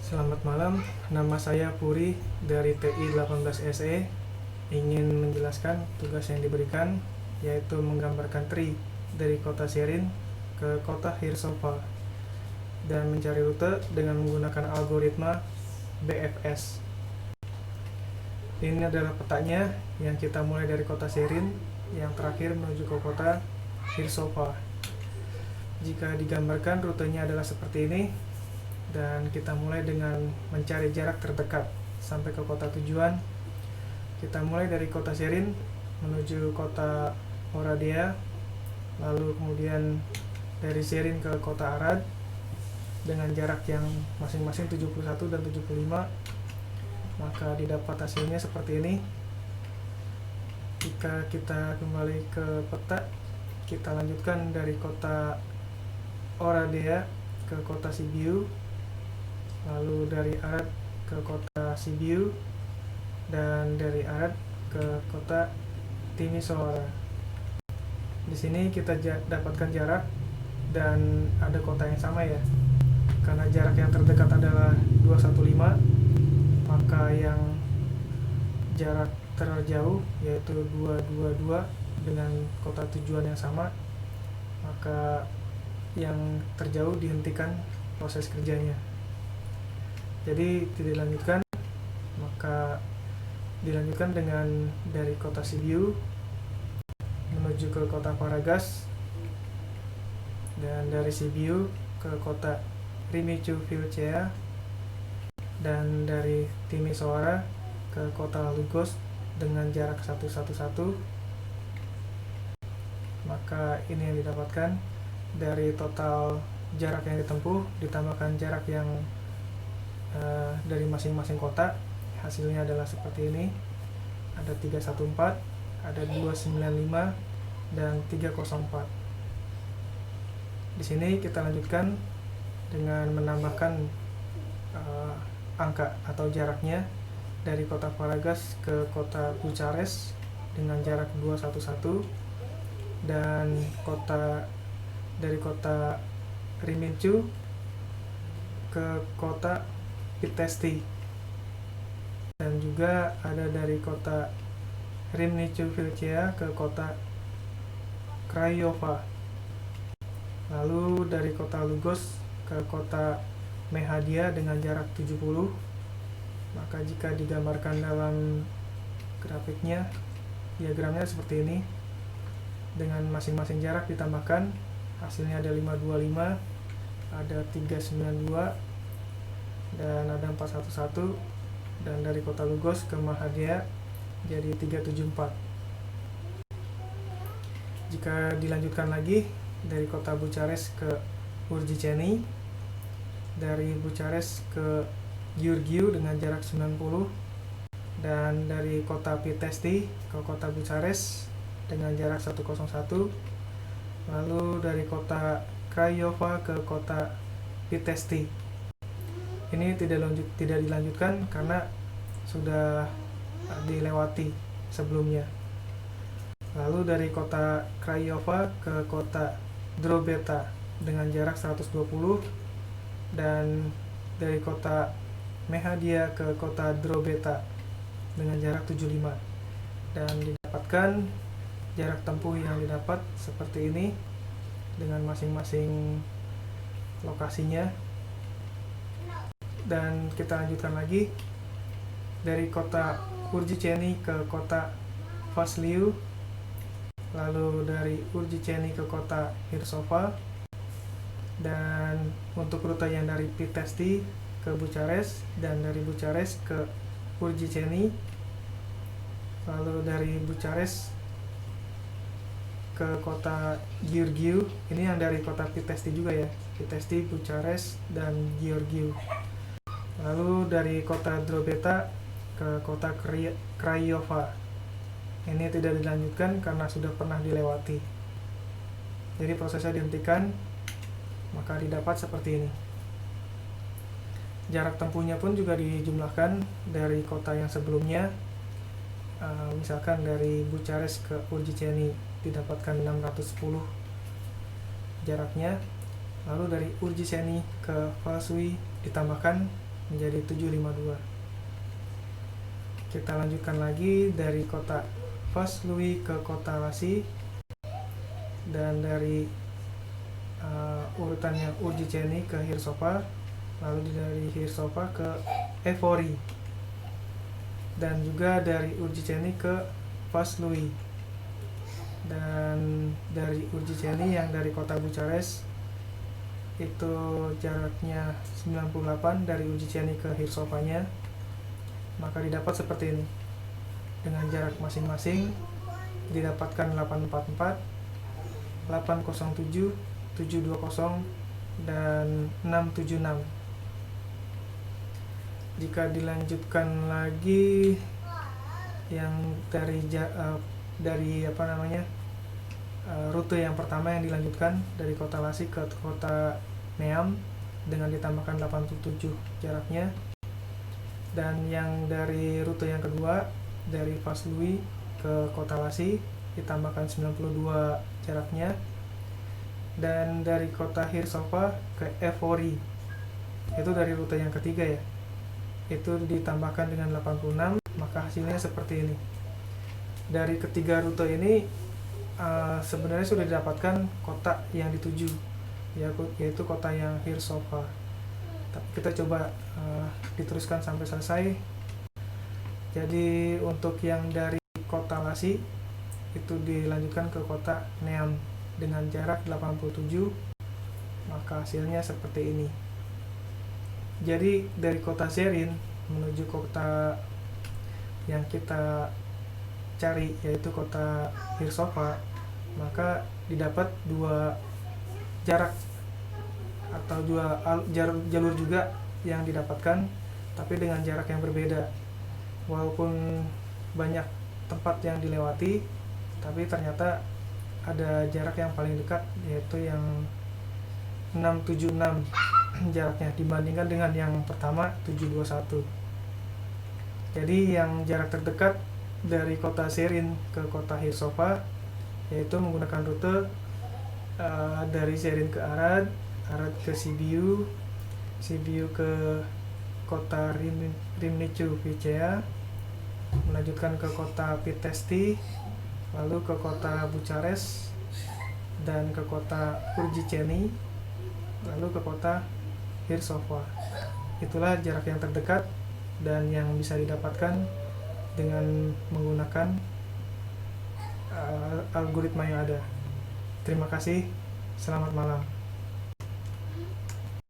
Selamat malam, nama saya Puri dari TI 18 SE. Ingin menjelaskan tugas yang diberikan, yaitu menggambarkan tree dari kota Sherin ke kota Hirsova dan mencari rute dengan menggunakan algoritma BFS. Ini adalah petanya yang kita mulai dari kota Sherin yang terakhir menuju ke kota Hirsova. Jika digambarkan rutenya adalah seperti ini, dan kita mulai dengan mencari jarak terdekat sampai ke kota tujuan. Kita mulai dari kota Sherin menuju kota Oradea, lalu kemudian dari Sherin ke kota Arad dengan jarak yang masing-masing 71 dan 75. Maka didapat hasilnya seperti ini. Jika kita kembali ke peta, kita lanjutkan dari kota Oradea ke kota Sibiu, lalu dari Arad ke kota Sibiu, dan dari Arad ke kota Timisoara. Di sini kita dapatkan jarak dan ada kota yang sama ya. Karena jarak yang terdekat adalah 215, maka yang jarak terjauh yaitu 222 dengan kota tujuan yang sama, maka yang terjauh dihentikan proses kerjanya. Jadi tidak dilanjutkan, maka dilanjutkan dengan dari kota Sibiu menuju ke kota Paragas, dan dari Sibiu ke kota Rimicu Vilcea, dan dari Timisoara ke kota Lugos dengan jarak 111. Maka ini yang didapatkan dari total jarak yang ditempuh ditambahkan jarak yang dari masing-masing kota. Hasilnya adalah seperti ini. Ada 314, ada 295, dan 304. Di sini kita lanjutkan dengan menambahkan angka atau jaraknya dari kota Paragas ke kota Bucharest dengan jarak 211, dan dari kota Rimincu ke kota Pitești, dan juga ada dari kota Râmnicu Vâlcea ke kota Craiova, lalu dari kota Lugos ke kota Mehadia dengan jarak 70. Maka jika digambarkan dalam grafiknya, diagramnya seperti ini. Dengan masing-masing jarak ditambahkan, hasilnya ada 525, ada 392, dan ada 411, dan dari kota Lugos ke Mehadia jadi 374. Jika dilanjutkan lagi dari kota Bucharest ke Urgiceni, dari Bucharest ke Giurgiu dengan jarak 90, dan dari kota Pitești ke kota Bucharest dengan jarak 101, lalu dari kota Craiova ke kota Pitești. Ini tidak dilanjutkan karena sudah dilewati sebelumnya. Lalu dari kota Craiova ke kota Drobeta dengan jarak 120, dan dari kota Mehadia ke kota Drobeta dengan jarak 75. Dan didapatkan jarak tempuh yang didapat seperti ini dengan masing-masing lokasinya. Dan kita lanjutkan lagi dari kota Urgiceni ke kota Vasliu, lalu dari Urgiceni ke kota Hirsova, dan untuk rute yang dari Pitești ke Bucharest, dan dari Bucharest ke Urgiceni, lalu dari Bucharest ke kota Giurgiu. Ini yang dari kota Pitești juga ya, Pitești, Bucharest, dan Giurgiu. Lalu dari kota Drobeta ke kota Craiova. Ini tidak dilanjutkan karena sudah pernah dilewati. Jadi prosesnya dihentikan, maka didapat seperti ini. Jarak tempuhnya pun juga dijumlahkan dari kota yang sebelumnya. Misalkan dari Bucharest ke Urgiceni didapatkan 610 jaraknya. Lalu dari Urgiceni ke Vaslui ditambahkan menjadi 752. Kita lanjutkan lagi dari kota Vaslui ke kota Lasi, dan dari urutannya Urjiceni ke Hirsova, lalu dari Hirsova ke Evori, dan juga dari Urjiceni ke Vaslui, dan dari Urjiceni yang dari kota Bucharest itu jaraknya 98 dari Urjiceni ke Hirsovanya, maka didapat seperti ini. Dengan jarak masing-masing didapatkan 844, 807, 720, dan 676. Jika dilanjutkan lagi yang dari rute yang pertama yang dilanjutkan dari kota Lasi ke kota Neam dengan ditambahkan 87 jaraknya, dan yang dari rute yang kedua dari Vaslui ke kota Lasi ditambahkan 92 jaraknya, dan dari kota Hirsova ke Evori itu dari rute yang ketiga ya, itu ditambahkan dengan 86, maka hasilnya seperti ini. Dari ketiga rute ini sebenarnya sudah didapatkan kota yang dituju, yaitu kota yang Hirsova. Tapi kita coba diteruskan sampai selesai. Jadi untuk yang dari kota Lasi itu dilanjutkan ke kota Neam dengan jarak 87, maka hasilnya seperti ini. Jadi dari kota Zerin menuju kota yang kita cari, yaitu kota Hirsova, maka didapat dua jarak atau dua jalur juga yang didapatkan, tapi dengan jarak yang berbeda. Walaupun banyak tempat yang dilewati, tapi ternyata ada jarak yang paling dekat, yaitu yang 676 jaraknya dibandingkan dengan yang pertama 721. Jadi yang jarak terdekat dari kota Zerin ke kota Hirsova yaitu menggunakan rute dari Zerin ke Arad, Arad ke Sibiu, Sibiu ke kota Rimnicu Vicea, melanjutkan ke kota Pitesti, lalu ke kota Bucharest, dan ke kota Urjiceni, lalu ke kota Hirsova. Itulah jarak yang terdekat dan yang bisa didapatkan dengan menggunakan algoritma yang ada. Terima kasih, selamat malam.